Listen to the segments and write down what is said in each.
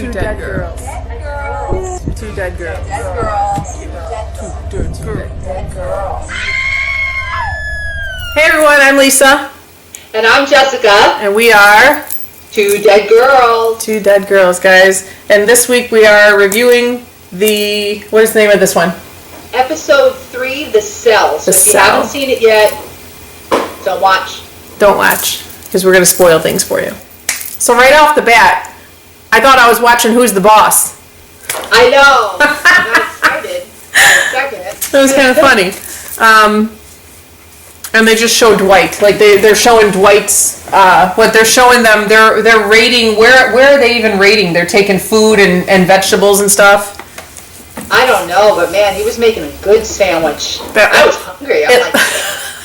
Two dead girls. Two dead girls. Two dead girls. Hey everyone, I'm Lisa. And I'm Jessica. And we are Two Dead Girls. Two Dead Girls, guys. And this week we are reviewing what is the name of this one? Episode 3, The Cell. So if you Cell. haven't seen it yet, don't watch. Don't watch, because we're going to spoil things for you. So right off the bat, I thought I was watching Who's the Boss. I know. I got excited for a second. It was kind of funny. And they just show Dwight. Like they're showing Dwight's what they're showing them. They're rating. Where are they even rating? They're taking food and vegetables and stuff. I don't know, but man, he was making a good sandwich. I was hungry. I'm like,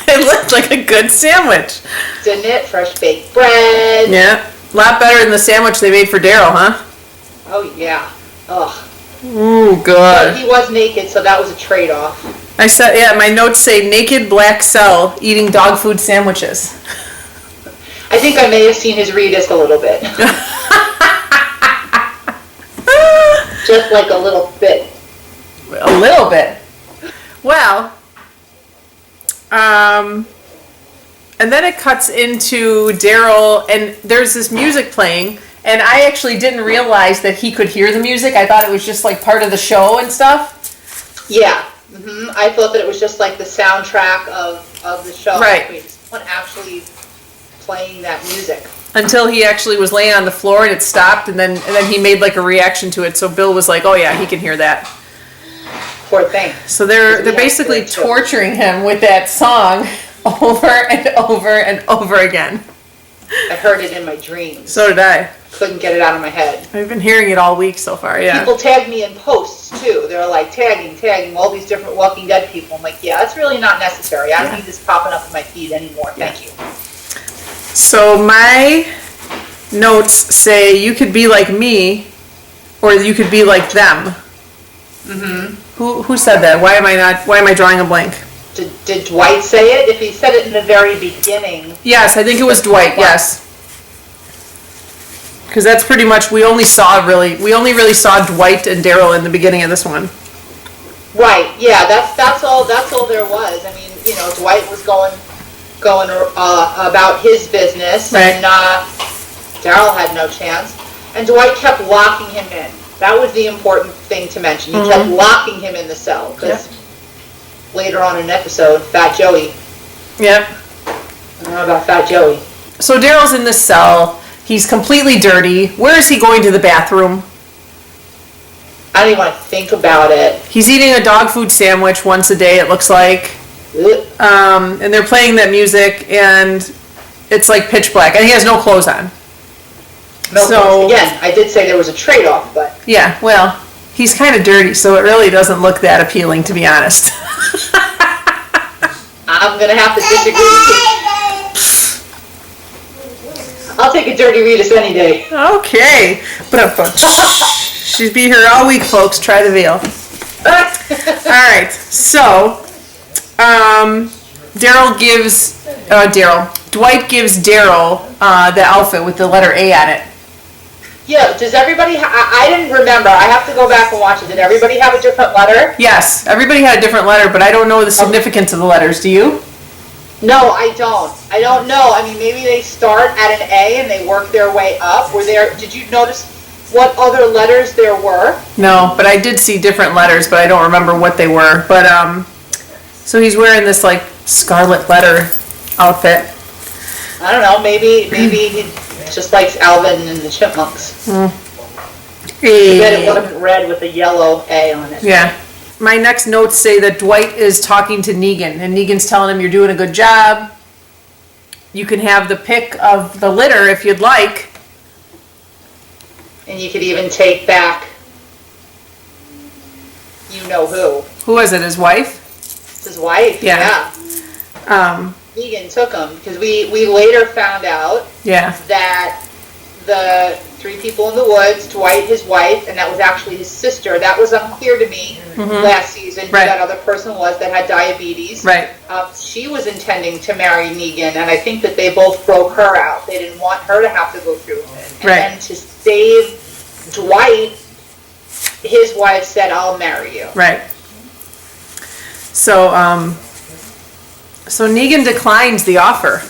it looked like a good sandwich, didn't it? Fresh baked bread. Yeah, a lot better than the sandwich they made for Daryl, huh? Oh yeah. Ugh. Ooh, good. But he was naked, so that was a trade-off. I said, yeah, my notes say naked black cell eating dog food sandwiches. I think I may have seen his Reedus a little bit. Just like a little bit. A little bit. Well, and then it cuts into Daryl, and there's this music playing, and I actually didn't realize that he could hear the music. I thought it was just like part of the show and stuff. Yeah. Mm-hmm. I thought that it was just like the soundtrack of the show. Right. Wait, is someone actually playing that music? Until he actually was laying on the floor and it stopped, and then he made like a reaction to it. So Bill was like, "Oh yeah, he can hear that." Poor thing. So they're basically torturing him with that song over and over and over again. I heard it in my dreams. So did I. Couldn't get it out of my head. I've been hearing it all week so far, yeah. People tag me in posts too. They're like tagging all these different Walking Dead people. I'm like, yeah, that's really not necessary. I don't need this popping up in my feed anymore. Thank you. So my notes say you could be like me, or you could be like them. Mm-hmm. Who said that? Why am I drawing a blank? Did Dwight say it? If he said it in the very beginning. Yes, I think it was Dwight. Yes. Because that's pretty much, we only really saw Dwight and Daryl in the beginning of this one. Right. Yeah. That's all there was. I mean, Dwight was going about his business, right. And Daryl had no chance. And Dwight kept locking him in. That was the important thing to mention. He kept locking him in the cell because later on in an episode, Fat Joey. Yep. I don't know about Fat Joey. So Daryl's in this cell. He's completely dirty. Where is he going to the bathroom? I don't even want to think about it. He's eating a dog food sandwich once a day, it looks like. And they're playing that music, and it's like pitch black. And he has no clothes on. Clothes. Again, I did say there was a trade-off, but... Yeah, well, he's kind of dirty, so it really doesn't look that appealing, to be honest. I'm going to have to disagree with you. I'll take a dirty Reedus any day. Okay. She'd be here all week, folks. Try the veal. All right. So, Dwight gives Daryl the outfit with the letter A on it. Yeah. Does everybody? I didn't remember. I have to go back and watch it. Did everybody have a different letter? Yes. Everybody had a different letter, but I don't know the significance of the letters. Do you? No, I don't. I don't know. I mean, maybe they start at an A and they work their way up. Did you notice what other letters there were? No, but I did see different letters, but I don't remember what they were. But, so he's wearing this, like, scarlet letter outfit. I don't know. Maybe he just likes Alvin and the Chipmunks. I bet it wasn't red with a yellow A on it. Yeah. My next notes say that Dwight is talking to Negan, and Negan's telling him, "You're doing a good job. You can have the pick of the litter if you'd like. And you could even take back who. Who was it, his wife? It's his wife, yeah. Negan took him, because we later found out that the 3 people in the woods, Dwight, his wife, and that was actually his sister. That was unclear to me last season who that other person was that had diabetes. Right. She was intending to marry Negan, and I think that they both broke her out. They didn't want her to have to go through it. And then to save Dwight, his wife said, "I'll marry you." Right. So, so Negan declines the offer.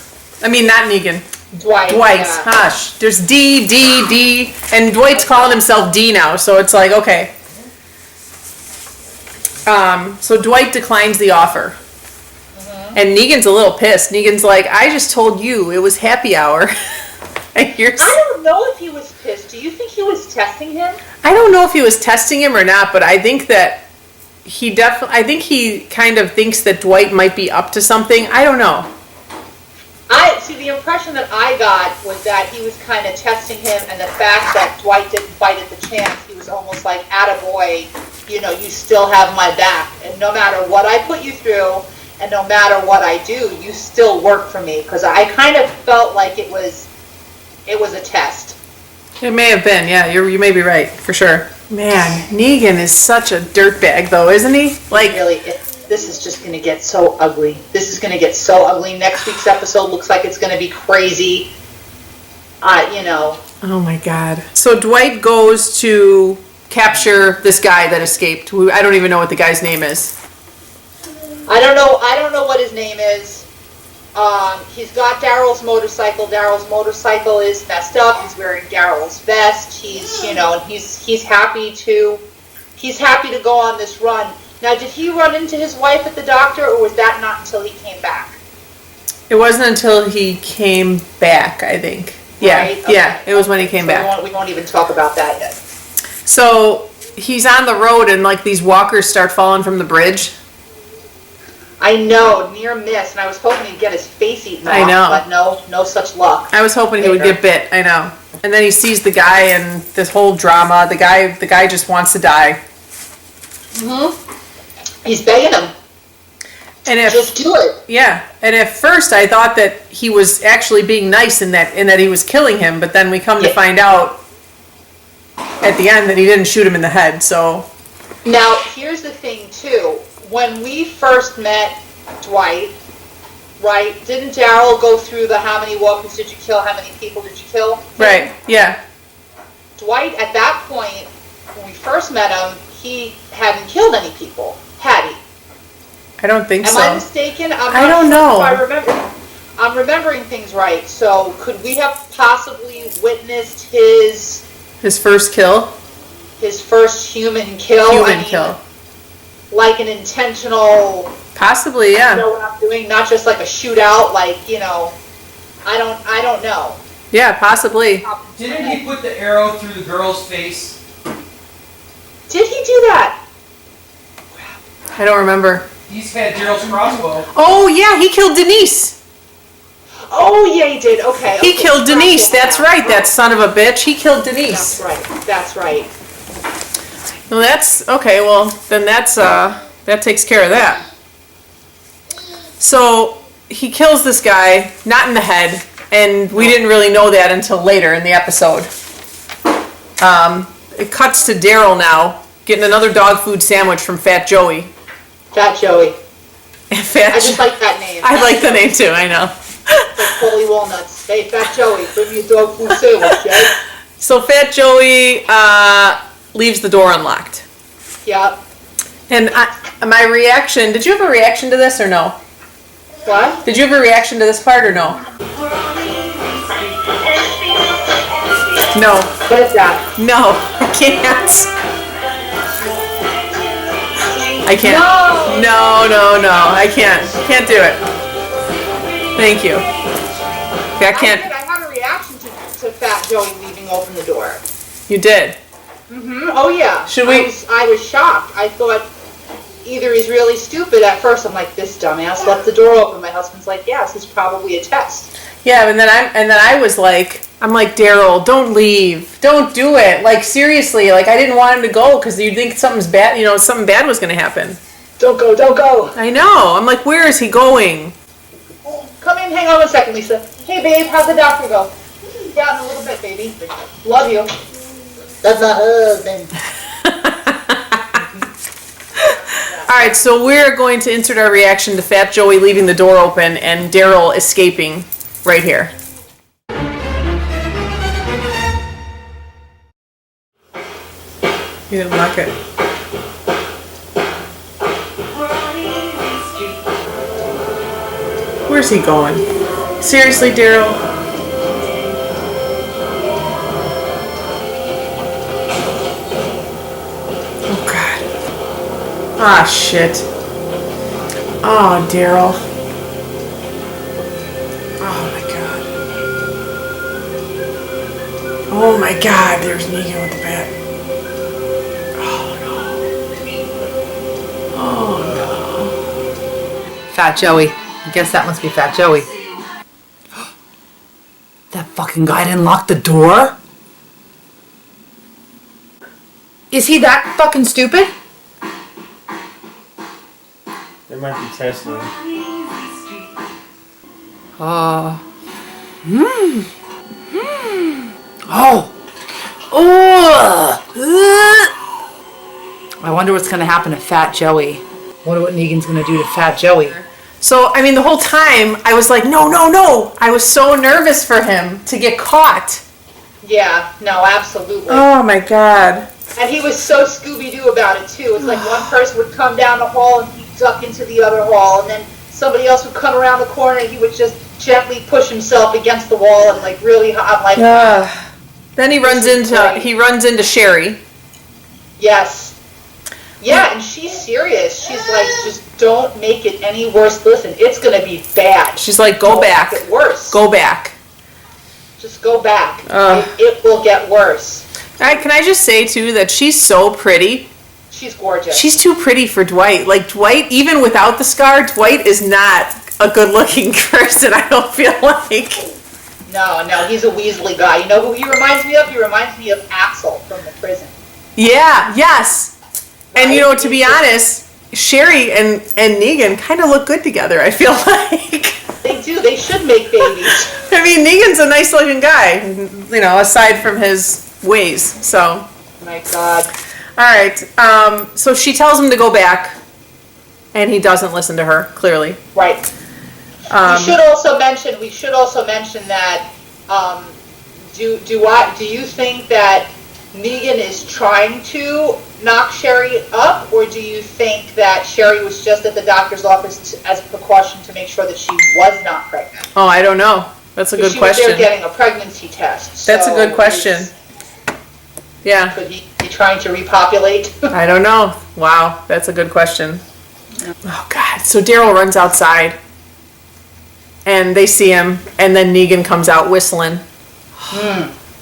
I mean, not Negan. Dwight. Yeah. Hush. There's D, and Dwight's calling himself D now, so it's like, okay. So Dwight declines the offer. Mm-hmm. And Negan's a little pissed. Negan's like, I just told you it was happy hour. I don't know if he was pissed. Do you think he was testing him? I don't know if he was testing him or not, but I think that I think he kind of thinks that Dwight might be up to something. I don't know. The impression that I got was that he was kind of testing him, and the fact that Dwight didn't bite at the chance, he was almost like, attaboy, you know, you still have my back, and no matter what I put you through, and no matter what I do, you still work for me, because I kind of felt like it was a test. It may have been, yeah, you may be right, for sure. Man, Negan is such a dirtbag, though, isn't he? Like, really, this is just going to get so ugly. This is going to get so ugly. Next week's episode looks like it's going to be crazy. You know. Oh my God. So Dwight goes to capture this guy that escaped. I don't even know what the guy's name is. I don't know what his name is. He's got Daryl's motorcycle. Daryl's motorcycle is messed up. He's wearing Daryl's vest. He's happy to go on this run. Now, did he run into his wife at the doctor, or was that not until he came back? It wasn't until he came back, I think. Yeah, right? Okay. Yeah, it was when he came back. We won't even talk about that yet. So he's on the road, and like these walkers start falling from the bridge. I know, near miss, and I was hoping he'd get his face eaten off. I know, but no such luck. I was hoping he would get bit. I know. And then he sees the guy, and this whole drama. The guy just wants to die. Mm-hmm. He's begging him. And just do it. Yeah. And at first I thought that he was actually being nice in that he was killing him, but then we come to find out at the end that he didn't shoot him in the head. So now here's the thing too. When we first met Dwight, right? Didn't Daryl go through the how many walkers did you kill, how many people did you kill? Right. Yeah. Dwight at that point, when we first met him, he hadn't killed any people. Had he? I don't think so. Am I mistaken? I don't know. I'm remembering things right. So could we have possibly witnessed his first kill? His first human kill? Kill. Like an intentional... Possibly, yeah. You know what I'm doing? Not just like a shootout, like, you know... I don't know. Yeah, possibly. Didn't he put the arrow through the girl's face? Did he do that? I don't remember. He's had Daryl's crossbow. Oh, yeah, he killed Denise. Oh, yeah, he did. Okay. He killed Denise. That's right, that son of a bitch. He killed Denise. That's right. Well, that's... Okay, well, then that takes care of that. So, he kills this guy, not in the head, and we didn't really know that until later in the episode. It cuts to Daryl now, getting another dog food sandwich from Fat Joey. Fat Joey. I just like that name. I like the name too, I know. Like Holy Walnuts. Hey, Fat Joey, bring me a dog food sandwich, Jay. So Fat Joey leaves the door unlocked. Yep. And my reaction, did you have a reaction to this or no? What? Did you have a reaction to this part or no? No. What is that? No, I can't. I can't. No, I can't. Can't do it. Thank you. I can't. I had a reaction to Fat Joey leaving open the door. You did? Mm-hmm. Oh, yeah. Should we? I was shocked. I thought either he's really stupid at first. I'm like, this dumbass left the door open. My husband's like, yes, it's probably a test. Yeah, and then I was like, I'm like, Daryl, don't leave. Don't do it. Like, seriously, like, I didn't want him to go because you'd think something's bad, something bad was going to happen. Don't go. I know. I'm like, where is he going? Come in, hang on one second, Lisa. Hey, babe, how'd the doctor go? Yeah, in a little bit, baby. Love you. That's my husband. All right, so we're going to insert our reaction to Fat Joey leaving the door open and Daryl escaping right here. You didn't lock it. Where's he going? Seriously, Daryl? Oh, God. Ah, shit. Oh, Daryl. Oh, my God. Oh, my God. There's Negan with the bat. Oh, no. Fat Joey. I guess that must be Fat Joey. That fucking guy didn't lock the door? Is he that fucking stupid? They might be testing. Oh. I wonder what's gonna happen to Fat Joey. Wonder what Negan's gonna do to Fat Joey. So, I mean, the whole time, I was like, no, no, no. I was so nervous for him to get caught. Yeah, no, absolutely. Oh, my God. And he was so Scooby-Doo about it, too. It's like one person would come down the hall and he'd duck into the other hall, and then somebody else would come around the corner and he would just gently push himself against the wall and, like, really, I'm like... Then he runs into Sherry. Yes. Yeah, and she's serious. She's like, just don't make it any worse. Listen, it's going to be bad. She's like, go back. Make it worse. Go back. Just go back. It will get worse. Can I just say, too, that she's so pretty. She's gorgeous. She's too pretty for Dwight. Like, Dwight, even without the scar, Dwight is not a good-looking person, I don't feel like. No, he's a Weasley guy. You know who he reminds me of? He reminds me of Axel from the prison. Yeah, yes. And, you know, to be honest, Sherry and Negan kind of look good together, I feel like. They do. They should make babies. I mean, Negan's a nice-looking guy, you know, aside from his ways, so. My God. All right, so she tells him to go back, and he doesn't listen to her, clearly. Right. We should also mention that, do you think that Negan is trying to knock Sherry up, or do you think that Sherry was just at the doctor's office as a precaution to make sure that she was not pregnant? Oh, I don't know. That's a good question. She was there getting a pregnancy test. That's a good question. Yeah. Could he be trying to repopulate? I don't know. Wow, that's a good question. Oh, God. So Daryl runs outside, and they see him, and then Negan comes out whistling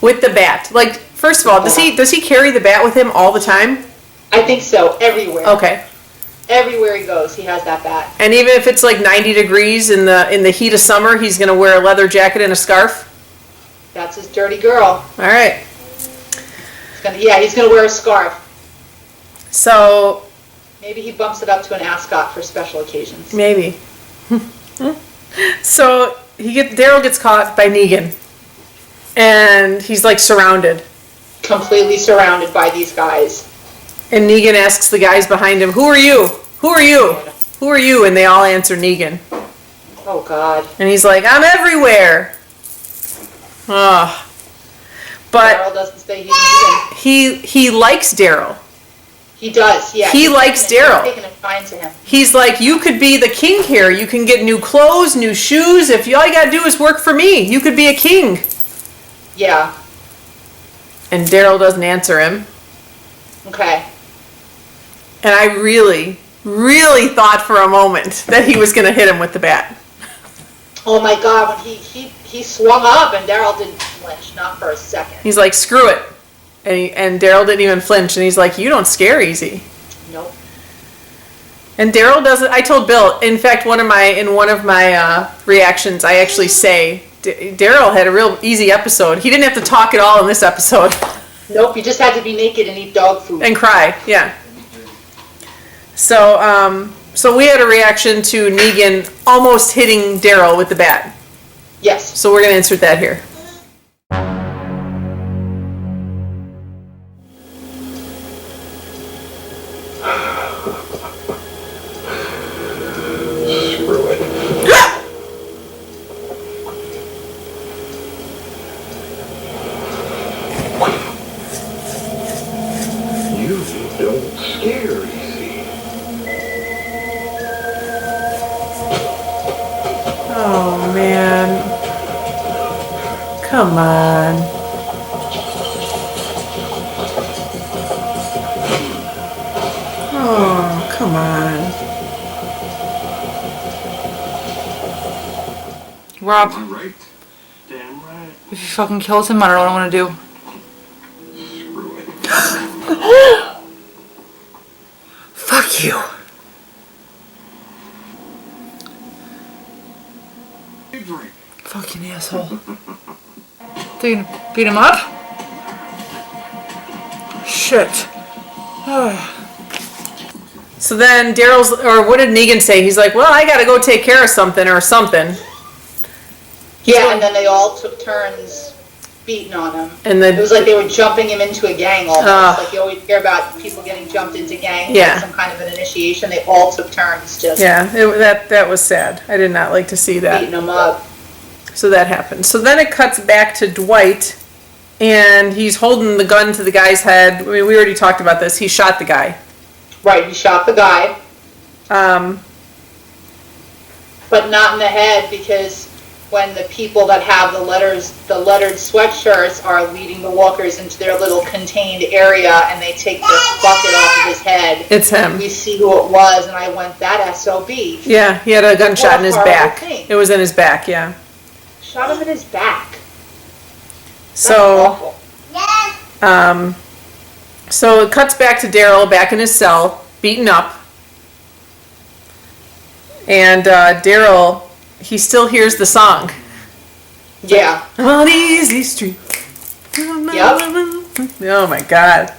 with the bat. Like, first of all, does he carry the bat with him all the time? I think so. Everywhere. Okay. Everywhere he goes, he has that bat. And even if it's like 90 degrees in the heat of summer, he's going to wear a leather jacket and a scarf? That's his dirty girl. All right. He's going to wear a scarf. So... Maybe he bumps it up to an ascot for special occasions. Maybe. So Daryl gets caught by Negan. And he's like surrounded. Completely surrounded by these guys. And Negan asks the guys behind him, "Who are you? Who are you? Who are you?" And they all answer Negan. Oh, God. And he's like, "I'm everywhere." But Daryl doesn't say he's Negan. He likes Daryl. He does, yeah. He likes Daryl. He's taking a fine to him. He's like, "You could be the king here. You can get new clothes, new shoes. If all you gotta do is work for me, you could be a king." Yeah. And Daryl doesn't answer him. Okay. And I really, really thought for a moment that he was going to hit him with the bat. Oh, my God. When he swung up and Daryl didn't flinch, not for a second. He's like, "Screw it." And Daryl didn't even flinch. And he's like, "You don't scare easy." Nope. And Daryl doesn't. I told Bill, in fact, in one of my reactions, I actually say, Daryl had a real easy episode. He didn't have to talk at all in this episode. Nope, he just had to be naked and eat dog food. And cry, yeah. So we had a reaction to Negan almost hitting Daryl with the bat. Yes. So we're going to insert that here. Screw it. You Come on. Rob, Am I right? Damn right. if he fucking kills him, I don't know what I want to do. Screw it. Fuck you. You drink. Fucking asshole. They gonna beat him up? Shit. So then Daryl's, or what did Negan say? He's like, well, I gotta go take care of something or something. Yeah, and then they all took turns beating on him. And then it was like they were jumping him into a gang almost. Like you always hear about people getting jumped into gangs. Yeah. Like some kind of an initiation. They all took turns just that was sad. I did not like to see that. beating them up. So that happened. So then it cuts back to Dwight, and he's holding the gun to the guy's head. I mean, we already talked about this. He shot the guy. Right, he shot the guy. But not in the head, because when the people that have the lettered sweatshirts are leading the walkers into their little contained area and they take the bucket off of his head. It's him. We see who it was, and I went, that SOB. Yeah, he had a gunshot in his Horrible back. thing. It was in his back, yeah. Shot him in his back. That's So, awful. so it cuts back to Daryl back in his cell, beaten up. And Daryl, he still hears the song. Yeah. On easy street. Yep. Oh my God.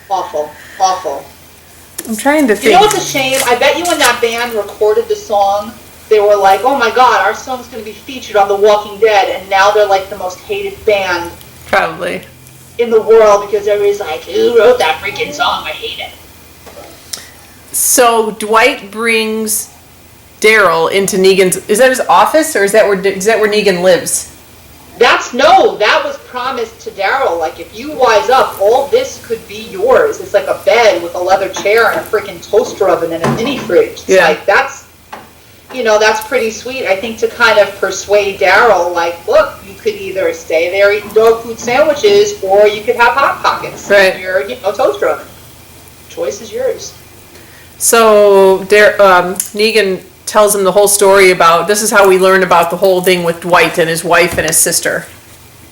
Awful. Awful. I'm trying to think. You know what's a shame? I bet you when that band recorded the song, they were like, oh my God, our song's going to be featured on The Walking Dead, and now they're like the most hated band Probably. in the world because everybody's like, who wrote that freaking song? I hate it. So Dwight brings Daryl into Negan's. Is that his office, or is that where Negan lives? That was promised to Daryl. Like, if you wise up, all this could be yours. It's like a bed with a leather chair and a freaking toaster oven and a mini fridge. It's like, that's pretty sweet. I think to kind of persuade Daryl, like, look, you could either stay there eating dog food sandwiches, or you could have Hot Pockets in your toaster oven. Choice is yours. So Negan tells him the whole story about, this is how we learned about the whole thing with Dwight and his wife and his sister.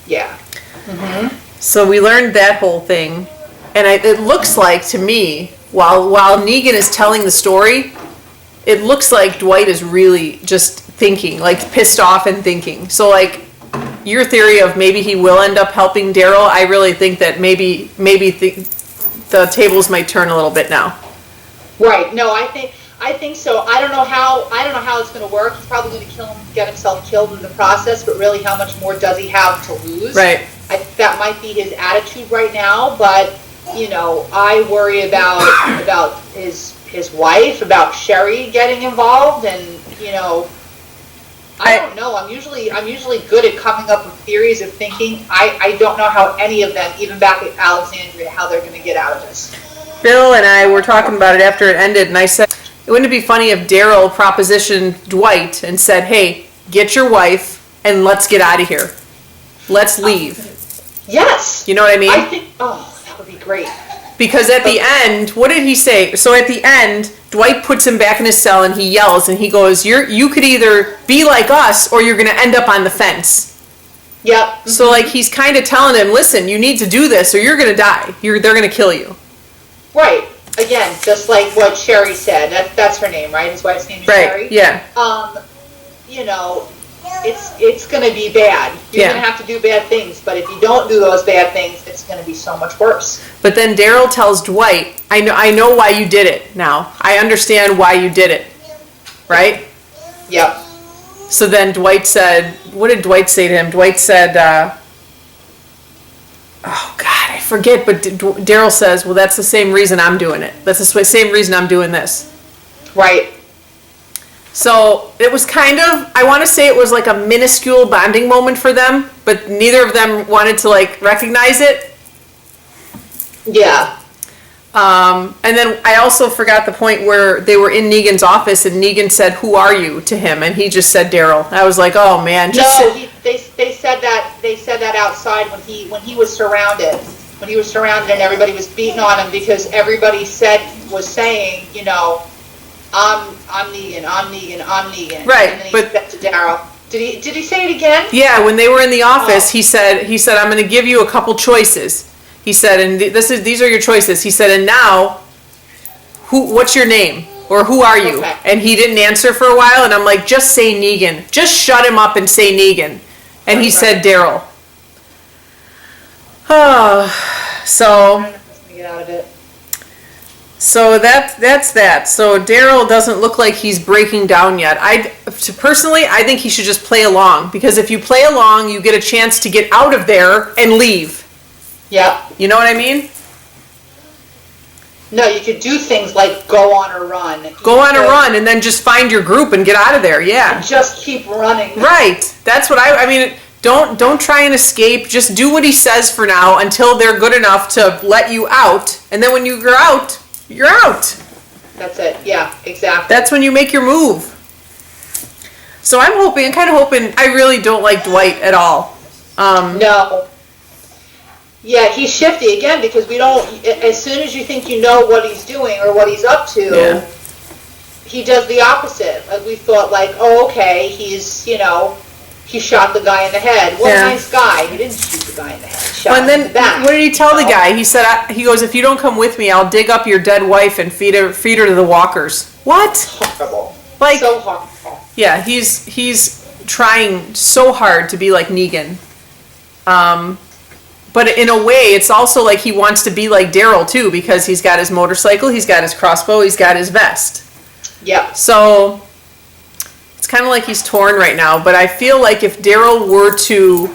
Yeah. Mm-hmm. So we learned that whole thing, and it looks like to me, while Negan is telling the story, it looks like Dwight is really just thinking, like pissed off and thinking. So like your theory of maybe he will end up helping Daryl, I really think that maybe the tables might turn a little bit now. Right. No, I think so. I don't know how it's going to work. He's probably going to get himself killed in the process, but really how much more does he have to lose? Right. That might be his attitude right now, but I worry about his wife, about Sherry getting involved, and I don't know. I'm usually good at coming up with theories of thinking. I don't know how any of them, even back at Alexandria, how they're going to get out of this. Bill and I were talking about it after it ended, and I said, wouldn't it be funny if Daryl propositioned Dwight and said, hey, get your wife and let's get out of here. Let's leave. Yes. You know what I mean? I think, that would be great. Because at the end, what did he say? So at the end, Dwight puts him back in his cell and he yells and he goes, you could either be like us or you're going to end up on the fence. Yep. So like he's kind of telling him, listen, you need to do this or you're going to die. They're going to kill you. Right. Again, just like what Sherry said. That's her name, right? His wife's name is Sherry? Right, yeah. It's going to be bad. You're going to have to do bad things, but if you don't do those bad things, it's going to be so much worse. But then Daryl tells Dwight, I know why you did it now. I understand why you did it. Right? Yep. So then Dwight said, what did Dwight say to him? Dwight said, oh God, I forget, but Daryl says, well, that's the same reason I'm doing it. That's the same reason I'm doing this. Right. So it was kind of, I want to say it was like a minuscule bonding moment for them, but neither of them wanted to like recognize it. Yeah. And then I also forgot the point where they were in Negan's office and Negan said, who are you to him? And he just said Daryl. I was like, oh man. They said that outside when he was surrounded. When he was surrounded and everybody was beating on him because everybody was saying, I'm Negan. Right, And then he but- said to Daryl. Did he say it again? Yeah, when they were in the office, Oh. he said, I'm going to give you a couple choices. He said, and these are your choices. He said, and now, what's your name? Or who are you? Okay. And he didn't answer for a while, and I'm like, just say Negan. Just shut him up and say Negan. And he said Daryl. Oh, so... Let me get out of it. So that's that. So Daryl doesn't look like he's breaking down yet. Personally, I think he should just play along, because if you play along, you get a chance to get out of there and leave. Yeah. You know what I mean? No, you could do things like go on a run. Go on a run and then just find your group and get out of there. Yeah. Just keep running. Right. That's what I mean. Don't try and escape. Just do what he says for now until they're good enough to let you out. And then when you're out, you're out. That's it. Yeah, exactly. That's when you make your move. So I'm kind of hoping, I really don't like Dwight at all. No. Yeah, he's shifty again because we don't, as soon as you think you know what he's doing or what he's up to, Yeah. he does the opposite. Like we thought like, oh, okay, he shot the guy in the head. What Yeah. a nice guy. He didn't shoot the guy in the head. He shot And him then, in the back. what did he tell the You know? guy? He said, he goes, if you don't come with me, I'll dig up your dead wife and feed her to the walkers. What? Horrible. Like, So horrible. yeah, he's trying so hard to be like Negan. But in a way, it's also like he wants to be like Daryl too, because he's got his motorcycle, he's got his crossbow, he's got his vest. Yep. So it's kind of like he's torn right now. But I feel like if Daryl were to,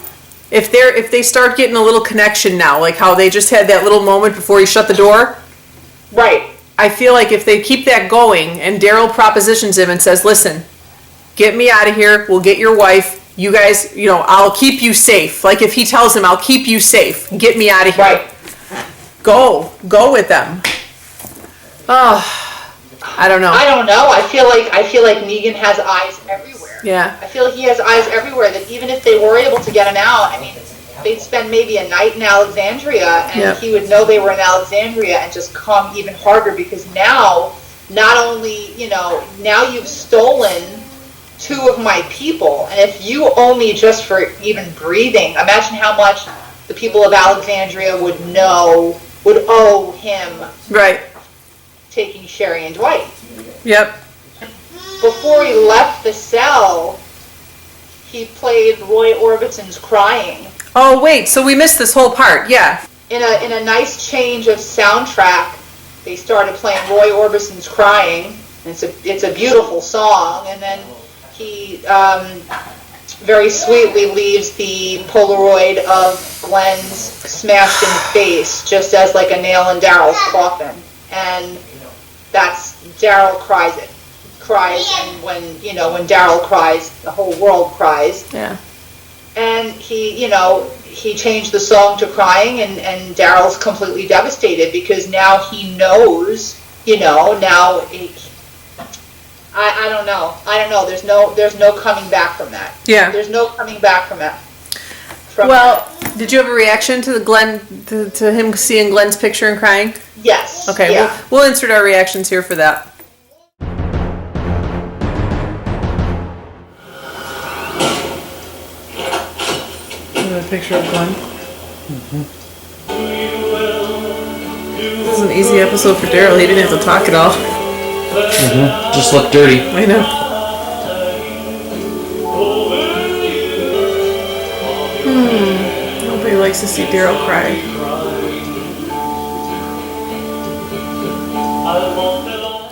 if they start getting a little connection now, like how they just had that little moment before he shut the door. Right. I feel like if they keep that going and Daryl propositions him and says, listen, get me out of here, we'll get your wife, you guys, I'll keep you safe. Like if he tells him, I'll keep you safe, get me out of here. Right. Go with them. Oh, I don't know. I don't know. I feel like Negan has eyes everywhere. Yeah. I feel like he has eyes everywhere, that even if they were able to get him out, I mean, they'd spend maybe a night in Alexandria, and Yep. he would know they were in Alexandria and just come even harder, because now, not only, now you've stolen 2 of my people, and if you owe me just for even breathing, imagine how much the people of Alexandria would owe him Right. taking Sherry and Dwight. Yep. Before he left the cell, he played Roy Orbison's Crying. Oh, wait, so we missed this whole part. Yeah. In a nice change of soundtrack, they started playing Roy Orbison's Crying. It's a beautiful song, and then he very sweetly leaves the Polaroid of Glenn's smashed in face, just as like a nail in Daryl's coffin. And that's, Daryl cries, and when Daryl cries, the whole world cries. Yeah. And he changed the song to Crying, and Daryl's completely devastated, because now he knows, now I don't know. There's no coming back from that. Yeah. There's no coming back from that. Well, did you have a reaction to to him seeing Glenn's picture and crying? Yes. Okay, Yeah. we'll insert our reactions here for that. A picture of Glenn. This is an easy episode for Daryl. He didn't have to talk at all. Just look dirty. I know. Nobody likes to see Daryl cry.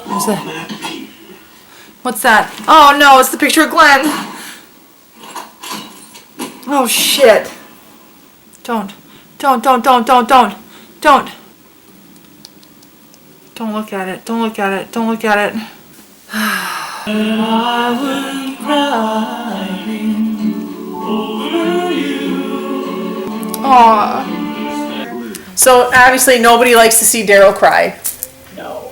What's that? What's that? Oh no, it's the picture of Glenn. Oh shit. Don't look at it. Don't look at it. Don't look at it. Aww. So obviously nobody likes to see Daryl cry. No.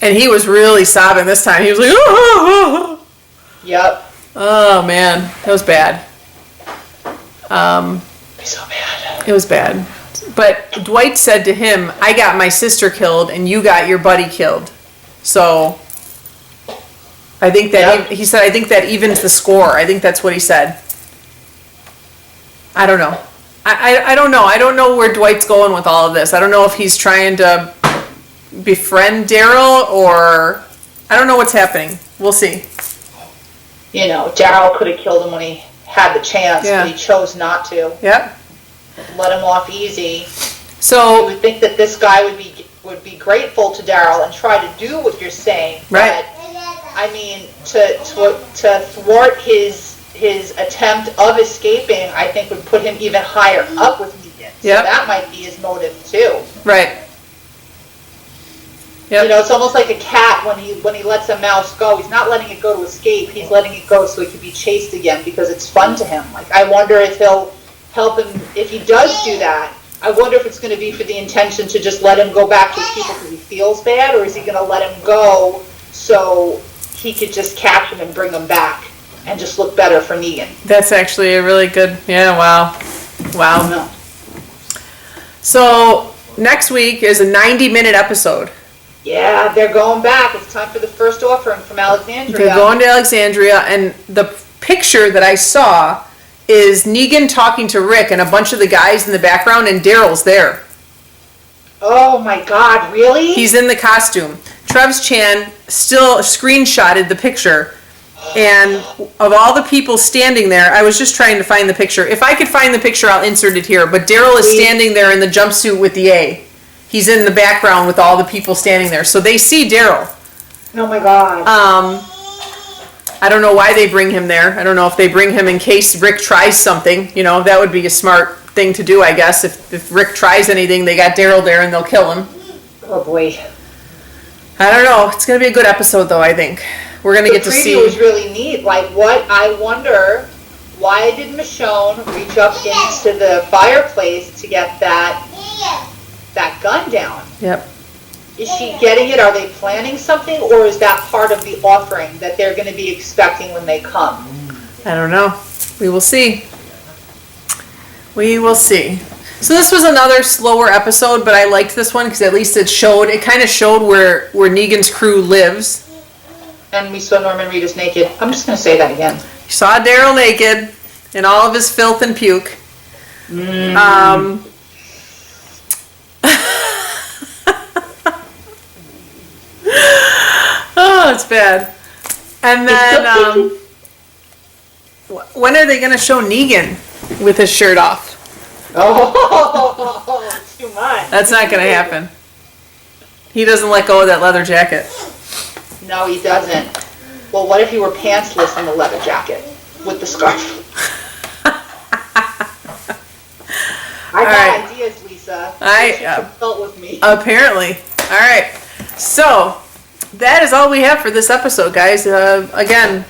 And he was really sobbing this time. He was like, oh, Yep. oh man, that was bad. So bad. It was bad. But Dwight said to him, I got my sister killed and you got your buddy killed. So I think that he said, I think that evens the score. I think that's what he said. I don't know. I don't know. I don't know where Dwight's going with all of this. I don't know if he's trying to befriend Daryl or I don't know what's happening. We'll see. You know, Daryl could have killed him when he had the chance, but he chose not to. Yep. Let him off easy. So you would think that this guy would be grateful to Daryl and try to do what you're saying. Right. But I mean, to thwart his attempt of escaping, I think would put him even higher up with Negan. So that might be his motive too. Right. Yep. You know, it's almost like a cat when he lets a mouse go. He's not letting it go to escape. He's letting it go so he can be chased again because it's fun to him. Like, I wonder if he'll help him if he does do that. I wonder if it's going to be for the intention to just let him go back to his people because he feels bad, or is he going to let him go so he could just catch him and bring him back and just look better for Negan? That's actually a really good. Yeah. Wow. I don't know. So next week is a 90-minute episode. Yeah, they're going back. It's time for the first offering from Alexandria. They're going to Alexandria, and the picture that I saw is Negan talking to Rick and a bunch of the guys in the background, and Daryl's there. Oh my God, really? He's in the costume. Trev's Chan still screenshotted the picture, and of all the people standing there, I was just trying to find the picture. If I could find the picture, I'll insert it here, but Daryl is standing there in the jumpsuit with the A. He's in the background with all the people standing there. So they see Daryl. Oh my God. I don't know why they bring him there. I don't know if they bring him in case Rick tries something. You know, that would be a smart thing to do, I guess. If Rick tries anything, they got Daryl there and they'll kill him. Oh boy. I don't know. It's going to be a good episode, though, I think. We're going to get to see. The preview was really neat. Like, I wonder, why did Michonne reach up into the fireplace to get that gun down? Yep. Is she getting it? Are they planning something? Or is that part of the offering that they're going to be expecting when they come? I don't know. We will see. We will see. So this was another slower episode, but I liked this one because at least it kind of showed where Negan's crew lives. And we saw Norman Reedus naked. I'm just going to say that again. You saw Daryl naked in all of his filth and puke. Oh, it's bad. And then, when are they going to show Negan with his shirt off? Oh, too much. That's not going to happen. He doesn't let go of that leather jacket. No, he doesn't. Well, what if he were pantsless in the leather jacket with the scarf? I got ideas, Lisa. You should consult with me. Apparently. All right. So that is all we have for this episode, guys. Again,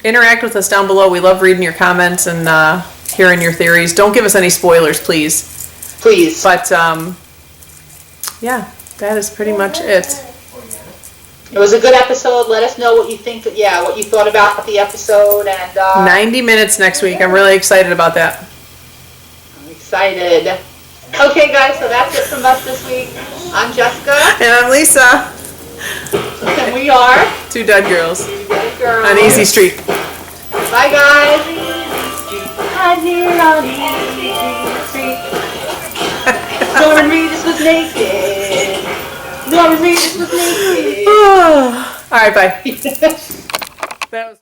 interact with us down below. We love reading your comments and hearing your theories. Don't give us any spoilers, please. Please. But yeah, that is pretty much it. It was a good episode. Let us know what you think. What you thought about the episode. And 90 minutes next week. I'm really excited about that. I'm excited. Okay, guys. So that's it from us this week. I'm Jessica. And I'm Lisa. And we are Two Dead Girls. Two Dead Girls. On Easy Street. Bye, guys. I'm here on Easy Street. Norman Reedus was naked. Norman Reedus was naked. All right, bye. That was